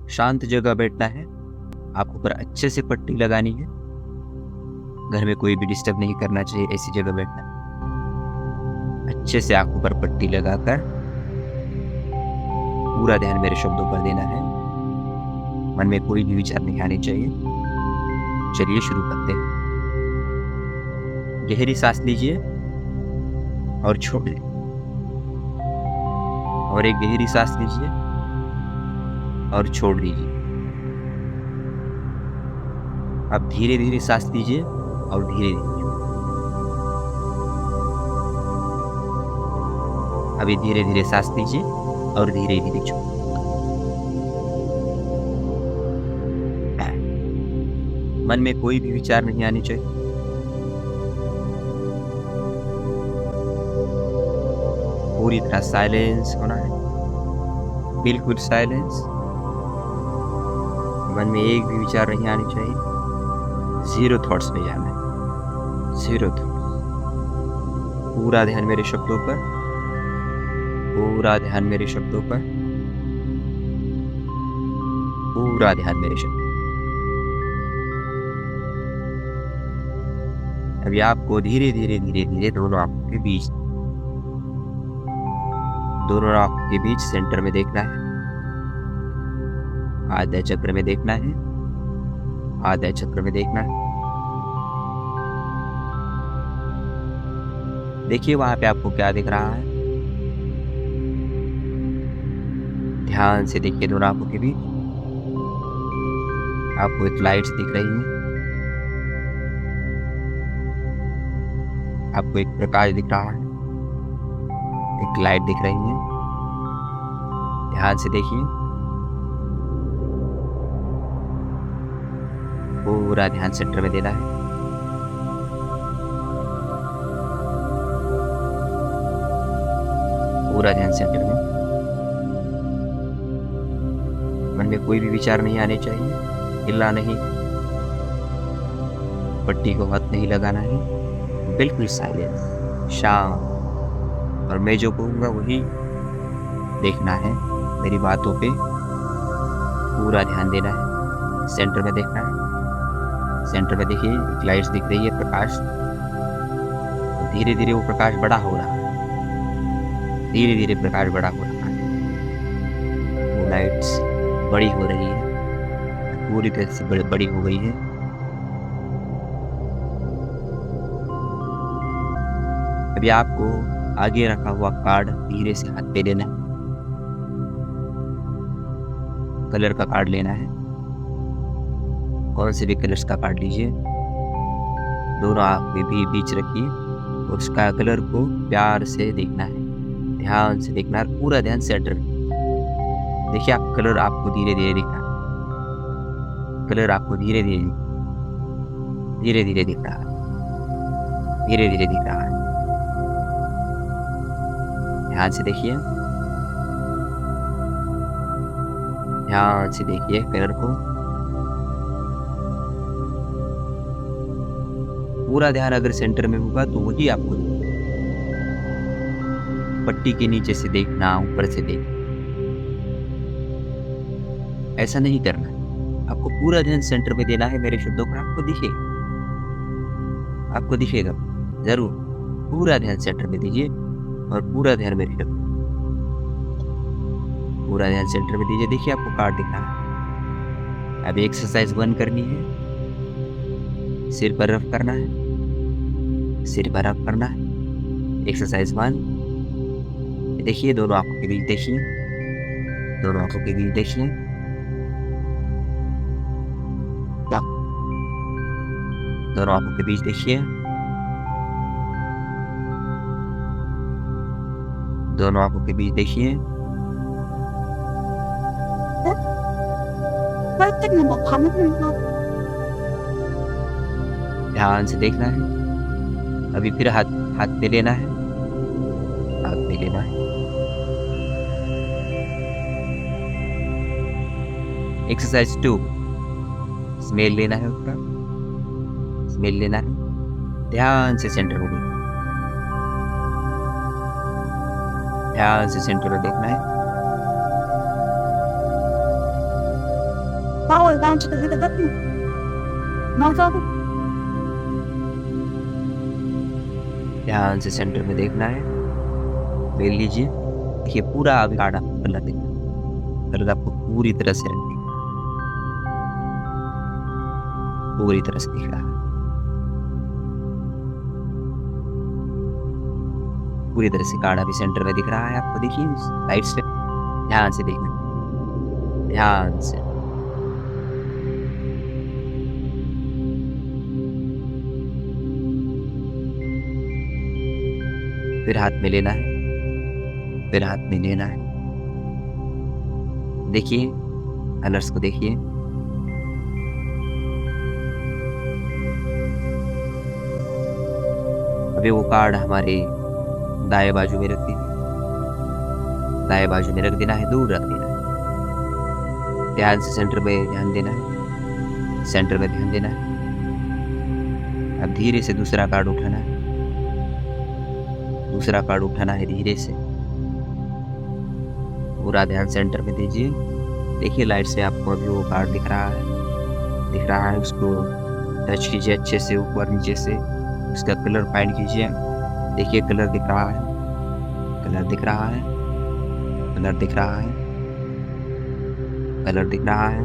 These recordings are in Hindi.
शांत जगह बैठना है। आंखों पर अच्छे से पट्टी लगानी है। घर में कोई भी डिस्टर्ब नहीं करना चाहिए, ऐसी जगह बैठना है। अच्छे से आंखों पर पट्टी लगाकर पूरा ध्यान मेरे शब्दों पर देना है। मन में कोई भी विचार नहीं आने चाहिए। चलिए शुरू करते हैं। गहरी सांस लीजिए और छोड़ लें। और एक गहरी सांस लीजिए और छोड़ दीजिए। अब धीरे धीरे सांस लीजिए और धीरे धीरे छोड़िए। अभी धीरे धीरे सांस लीजिए और धीरे धीरे छोड़िए। मन में कोई भी विचार नहीं आने चाहिए। पूरी तरह साइलेंस होना है, बिल्कुल साइलेंस। मन में एक भी विचार नहीं आने चाहिए। जीरो थॉट्स में जाना है, जीरो थॉट्स। पूरा ध्यान मेरे शब्दों पर, पूरा ध्यान मेरे शब्दों पर, पूरा ध्यान मेरे शब्दों। अभी आपको धीरे धीरे धीरे धीरे दोनों आंखों के बीच सेंटर में देखना है। आधा चक्र में देखना है, आधा चक्र में देखना है। देखिए वहां पे आपको क्या दिख रहा है। ध्यान से देखिए दोनों आंखों के बीच। आपको एक लाइट्स दिख रही है, आपको एक प्रकाश दिख रहा है, एक लाइट दिख रही है। ध्यान से देखिए, पूरा ध्यान सेंटर में देना है। पूरा ध्यान सेंटर में। मन में कोई भी विचार नहीं आने चाहिए। हिलना नहीं, पट्टी को हाथ नहीं लगाना है। बिल्कुल साइलेंस, शांत। और मैं जो कहूँगा वही देखना है। मेरी बातों पे पूरा ध्यान देना है। सेंटर में देखना है। सेंटर में देखिए एक लाइट्स दिख रही है, प्रकाश। धीरे धीरे वो प्रकाश बड़ा हो रहा है, धीरे धीरे प्रकाश बड़ा हो रहा है। वो लाइट्स बड़ी हो रही है, पूरी तरह से बड़ी हो गई है। अभी आपको आगे रखा हुआ कार्ड धीरे से हाथ पे लेना है। कलर का कार्ड लेना है। कौन से भी कलर्स का कार्ड लीजिए। दोनों आंख के बीच रखिए। उसका कलर को प्यार से देखना है, ध्यान से देखना है। पूरा ध्यान सेंटर में देखिए। आप कलर आपको धीरे धीरे दिख रहा है। कलर आपको धीरे धीरे दिख रहा है, धीरे धीरे दिख रहा है। ध्यान से देखिए, ध्यान से देखिए कलर को। पूरा ध्यान अगर सेंटर में होगा तो वही आपको पट्टी के नीचे से देखना, ऊपर से देखना। ऐसा नहीं करना। आपको पूरा ध्यान सेंटर में देना है मेरे शब्दों पर। आपको दिखेगा जरूर। पूरा ध्यान सेंटर में दीजिए और पूरा ध्यान मेरे शब्द। पूरा ध्यान सेंटर में दीजिए। देखिए आपको कार्ड दिख रहा है। अब एक्सरसाइज 1 करनी है। सिर पर रफ करना है, सिर पर रफ करना है। एक्सरसाइज 1। देखिए दोनों आंखों के बीच देखिए, दोनों आंखों के बीच देखिए। दोनों आंखों के बीच देखिए, दोनों आंखों के बीच देखिए। ध्यान से देखना है। अभी फिर हाथ पे लेना है, हाथ पे लेना है। एक्सरसाइज 2। स्मेल लेना है उसका, स्मेल लेना है। ध्यान से सेंटर में देखना, ध्यान से सेंटर में देखना है। ध्यान से सेंटर में देखना है, ले लीजिए। देखिए पूरा अभी गाढ़ा कलर दिख रहा है, कलर आपको पूरी तरह से पूरी तरह से दिख रहा है, पूरी तरह से गाढ़ा भी सेंटर में दिख रहा है आपको। देखिए लाइट से ध्यान से देखना, ध्यान से। फिर हाथ में लेना है, फिर हाथ में लेना है। देखिए कलर्स को देखिए, अभी वो कार्ड हमारे दाएं बाजू में रख देना, दाएं बाजू में रख देना है, दूर रख देना है। ध्यान से सेंटर में ध्यान देना है, सेंटर में ध्यान देना है। अब धीरे से दूसरा कार्ड उठाना है, दूसरा कार्ड उठाना है धीरे से। पूरा ध्यान सेंटर में दीजिए। देखिए लाइट से आपको अभी वो कार्ड दिख रहा है, दिख रहा है। उसको टच कीजिए अच्छे से, ऊपर नीचे से उसका कलर फाइंड कीजिए। देखिए कलर दिख रहा है, कलर दिख रहा है, कलर दिख रहा है, कलर दिख रहा है,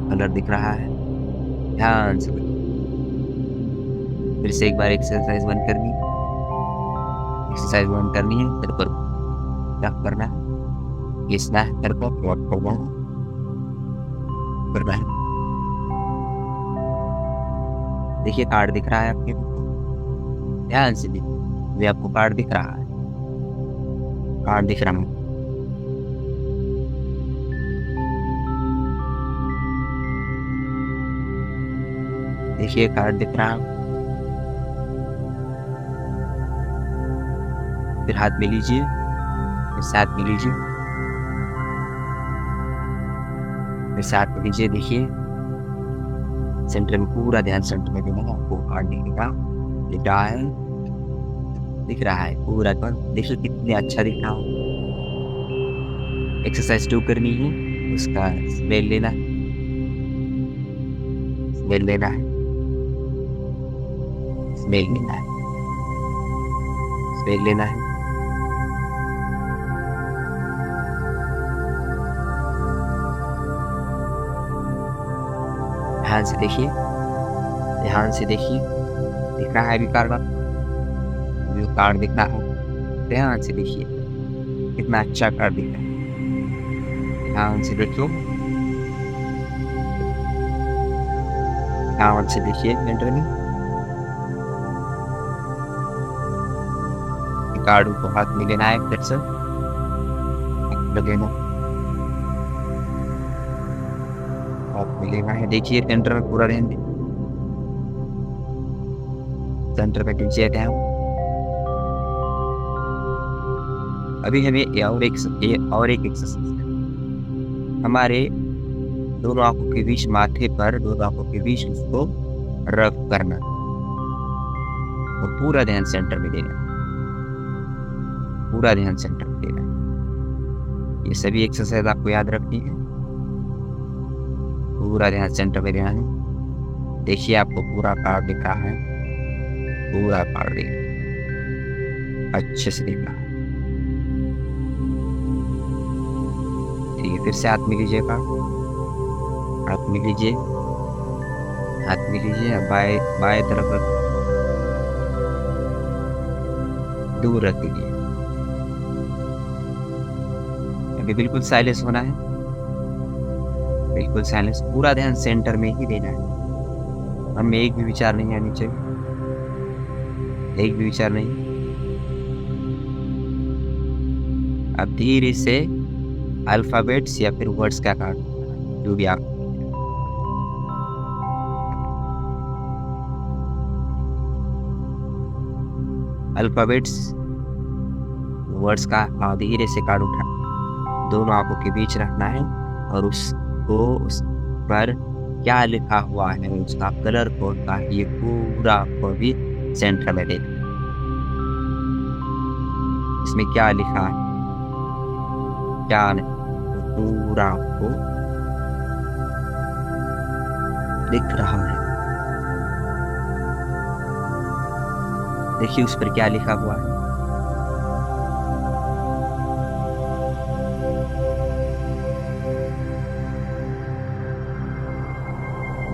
कलर दिख रहा है। ध्यान से फिर से एक बार एक्सरसाइज बंद करनी, एक्सरसाइज बंद करनी है। फिर पर क्या करना है, घिसना है, फिर पर करना है। देखिए कार्ड दिख रहा है आपके, ध्यान से देखिए। वे आपको कार्ड दिख रहा है, कार्ड दिख रहा है। देखिए कार्ड दिख रहा है। फिर हाथ में लीजिए, फिर साथ में लीजिए, फिर साथ में लीजिए। देखिए सेंटर में पूरा ध्यान सेंटर में देना है आपको। कार्ड दिखेगा, दिख रहा है, दिख रहा है पूरा कार्ड। देखिए कितने अच्छा दिख रहा हो। एक्सरसाइज 2 करनी है, उसका स्मेल लेना है, स्मेल लेना है, स्मेल लेना है, स्मेल लेना है। ध्यान से देखिए, ध्यान से देखिए। दिख रहा है अभी कार्ड, जो कार्ड दिख रहा है। ध्यान से देखिए कितना अच्छा कार्ड दिख रहा है। ध्यान से देखिए, ध्यान से देखिए। सेंटर में कार्ड को हाथ में लेना है, फिर से लगेगा हाथ में लेना है। देखिए सेंटर में पूरा ध्यान, सेंटर पे नीचे ध्यान। अभी हमें और एक एक्सरसाइज, हमारे दोनों आंखों के बीच, माथे पर दोनों आंखों के बीच उसको रब करना और पूरा ध्यान सेंटर में देना, पूरा ध्यान सेंटर में देना। ये सभी एक्सरसाइज आपको याद रखनी है। पूरा ध्यान सेंटर में देना है। देखिए आपको पूरा कार्ड दिख रहा है, पूरा कार्ड दिख अच्छे से दिख रहा है। ठीक है, फिर से हाथ में लीजिए कार्ड, हाथ में लीजिए, हाथ में लीजिए। बाएं तरफ रख, दूर रख दीजिए। अभी बिल्कुल साइलेंस होना है, बिल्कुल साइलेंस। पूरा ध्यान सेंटर में ही देना है। हमें एक भी विचार नहीं आनी चाहिए, एक भी विचार नहीं। अब धीरे से अल्फाबेट्स या फिर वर्ड्स का कार्ड, जो भी आप अल्फाबेट्स वर्ड्स का धीरे से कार्ड उठा, दोनों आंखों के बीच रखना है और उसको उस पर क्या लिखा हुआ है, उसका कलर कोड का ये पूरा को भी सेंटर में दे। इसमें क्या लिखा है, क्या नहीं, पूरा को दिख रहा है। देखिए उस पर क्या लिखा हुआ है।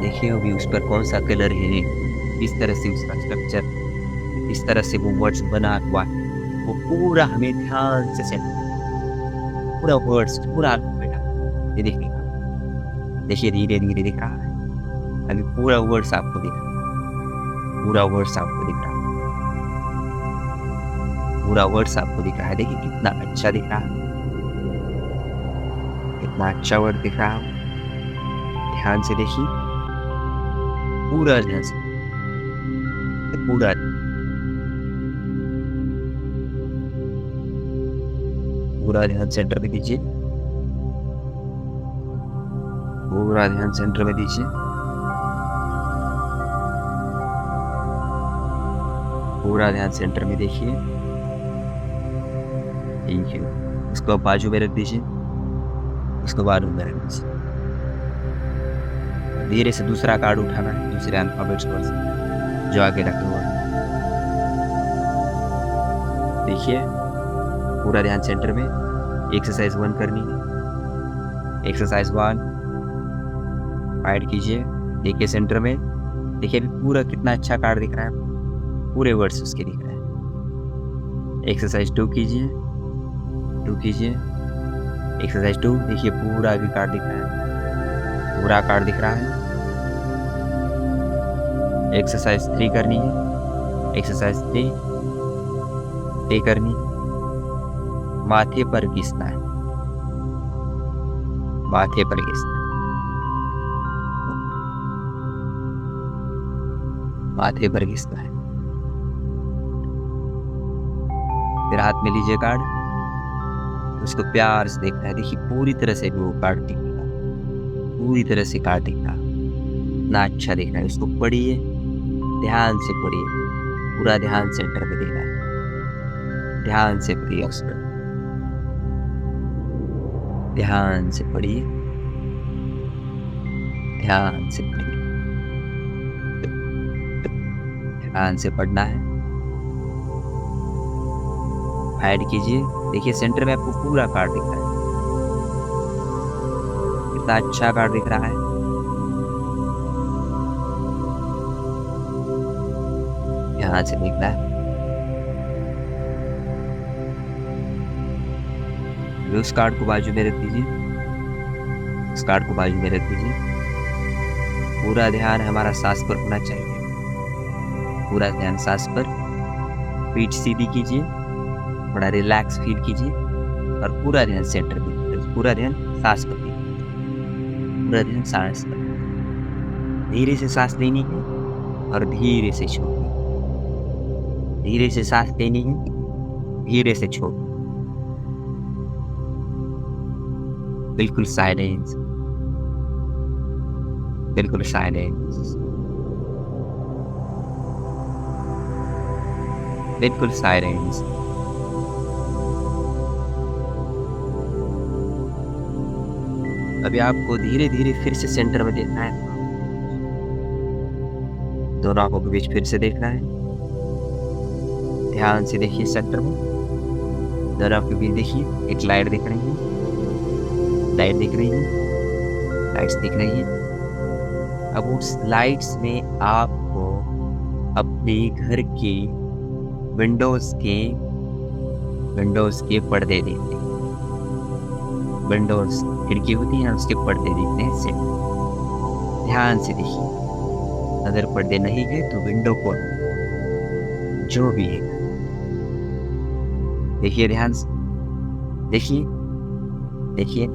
देखिए अभी उस पर कौन सा कलर है, किस तरह से उसका स्ट्रक्चर, किस तरह से वो वर्ड्स बना हुआ है, वो पूरा हमें ध्यान से सेट, पूरा वर्ड्स पूरा अल्फाबेट ये देखने का। देखिए धीरे धीरे दिख रहा है, अभी पूरा वर्ड्स आपको दिख रहा है, पूरा वर्ड्स आपको दिख रहा है, पूरा वर्ड्स आपको दिख रहा है। देखिए कितना अच्छा दिख रहा है, कितना अच्छा वर्ड दिख रहा है। ध्यान से देखिए, पूरा ध्यान से, पूरा पूरा ध्यान सेंटर में दीजिए, पूरा ध्यान सेंटर में दीजिए, पूरा ध्यान सेंटर में देखिए। ठीक है, उसको बाजू में रख दीजिए, उसको बाजू में रख दीजिए। धीरे से दूसरा कार्ड उठाना है, दूसरे अल्फाबेट्स पर जो आगे रखे हुआ है। देखिए पूरा ध्यान सेंटर में। एक्सरसाइज 1 करनी है। एक्सरसाइज 1 फाइट कीजिए। देखिए सेंटर में, देखिए अभी पूरा कितना अच्छा कार्ड दिख रहा है, पूरे वर्ड्स उसके दिख रहे हैं। एक्सरसाइज 2 कीजिए, 2 कीजिए। एक्सरसाइज 2 देखिए पूरा अभी कार्ड दिख रहा है, पूरा कार्ड दिख रहा है। एक्सरसाइज 3 करनी है। एक्सरसाइज 3 करनी है। माथे पर घिसना है, माथे पर घिसना है, माथे पर घिसना है। फिर हाथ में लीजिए कार्ड, उसको प्यार से देखना है। देखिए पूरी तरह से वो कार्ड दिखेगा, पूरी तरह से कार्ड दिखेगा, इतना अच्छा दिख रहा है। उसको पढ़िए, ध्यान से पढ़िए, पूरा ध्यान सेंटर में देना है। ध्यान से पढ़िए, उसको ध्यान से पढ़िए, ध्यान से पढ़िए, ध्यान से पढ़ना है। हाइड कीजिए। देखिए सेंटर में आपको पूरा कार्ड दिख रहा है, कितना अच्छा कार्ड दिख रहा है। यहाँ से देखना है। उस कार्ड को बाजू में रख दीजिए, उस कार्ड को बाजू में रख दीजिए। पूरा ध्यान हमारा सांस पर होना चाहिए, पूरा ध्यान सांस पर। पीठ सीधी कीजिए, थोड़ा रिलैक्स फील कीजिए और पूरा ध्यान सेंटर में, पूरा ध्यान सांस पर दीजिए, पूरा ध्यान सांस पर। धीरे से सांस लेनी है और धीरे से छोड़नी, धीरे से सांस लेनी है, धीरे से छोड़नी। बिल्कुल साइलेंस, बिल्कुल साइलेंस, बिल्कुल साइलेंस। अभी आपको धीरे धीरे फिर से सेंटर में देखना है, दोनों आंखों के बीच फिर से देखना है। ध्यान से देखिए सेंटर में, दोनों आंखों के बीच देखिए। एक लाइट दिख रही है, लाइट दिख रही है, लाइट्स दिख रही है। अब उस लाइट्स में आपको अपने घर के विंडोज के पर्दे देखते हैं। विंडोज खिड़की होती है, उसके पर्दे दिखते हैं सेट। ध्यान से देखिए, अगर पर्दे नहीं है तो विंडो को जो भी है देखिए, ध्यान से देखिए, देखिए,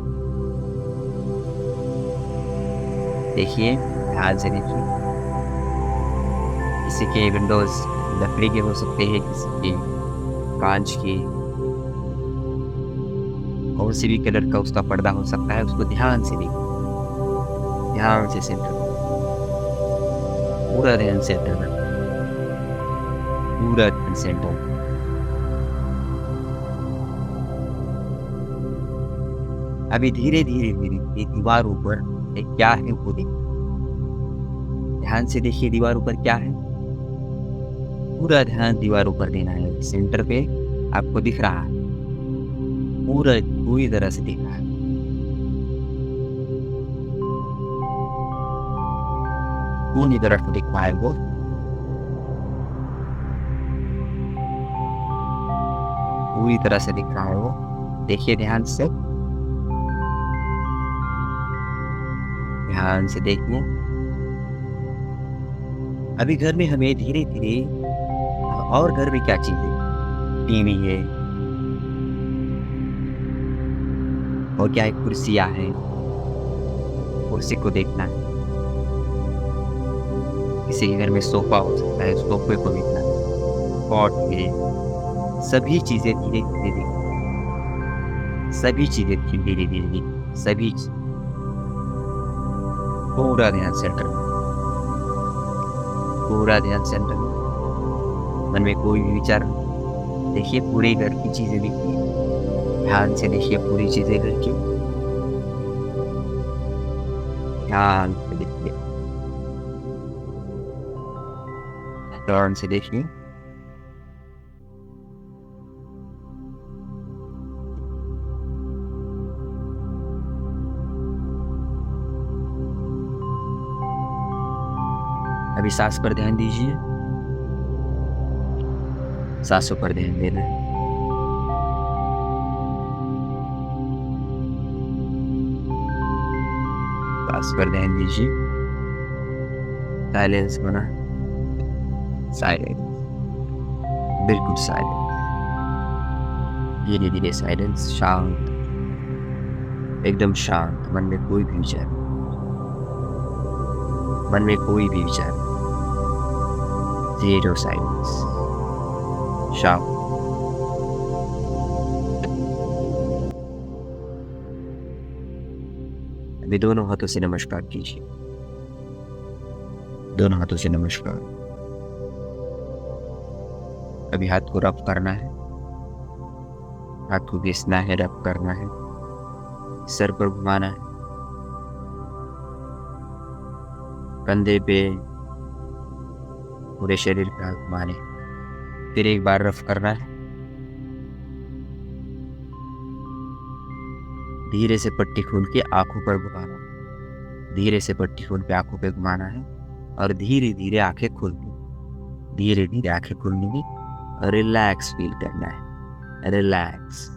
देखिए, ध्यान से देखिए। किसी के विंडोज लकड़ी के हो सकते हैं, किसी के कांच के, कौन सी भी कलर का उसका पर्दा हो सकता है। उसको ध्यान से देखिए, ध्यान से सेंटर, पूरा ध्यान सेंटर में, पूरा ध्यान सेंटर। अभी धीरे धीरे धीरे दीवारों पर क्या है वो देखिए, ध्यान से देखिए दीवारों पर क्या है। पूरा ध्यान दीवारों पर देना है। सेंटर पे आपको दिख रहा है, पूरी तरह से दिख रहा है। पूरी तरह से दिख रहा है वो। पूरी तरह से दिख रहा है वो। देखिए ध्यान से, ध्यान से देखिए। अभी घर में हमें धीरे धीरे, और घर में क्या चीज है? टीवी है, और क्या है? कुर्सियां है। कुर्सी को देखना है। किसी के घर में सोफा हो सकता है, सोफे को देखना है। पॉट है। सभी चीजें धीरे धीरे देखना, सभी चीजें धीरे धीरे देखना, सभी पूरा ध्यान सेंटर में, पूरा ध्यान सेंटर में। मन में कोई भी विचार देखिए, पूरे घर की चीजें देखिए। ध्यान से देखिए पूरी चीजें घर की, ध्यान से देखिए, ध्यान से देखिए। अभी सांस पर ध्यान दीजिए, सांसों पर ध्यान देना है। सांस पर ध्यान दीजिए। साइलेंस बना, साइलेंस, बिल्कुल साइलेंस, धीरे धीरे साइलेंस, शांत, एकदम शांत। मन में कोई भी विचार, मन में कोई भी विचार, जीरो साइलेंस, शांत। अभी दोनों हाथों से नमस्कार कीजिए, दोनों हाथों से नमस्कार। अभी हाथ को रब करना है, हाथ को घिसना है, रब करना है, सर पर घुमाना है, कंधे पे, पूरे शरीर पे हाथ घुमाने। फिर एक बार रफ करना है। धीरे से पट्टी खोल के आंखों पर घुमाना, धीरे से पट्टी खोल के आंखों पे घुमाना है, और धीरे धीरे आंखें खोलनी, धीरे धीरे आंखें खोलनी, रिलैक्स फील करना है, रिलैक्स।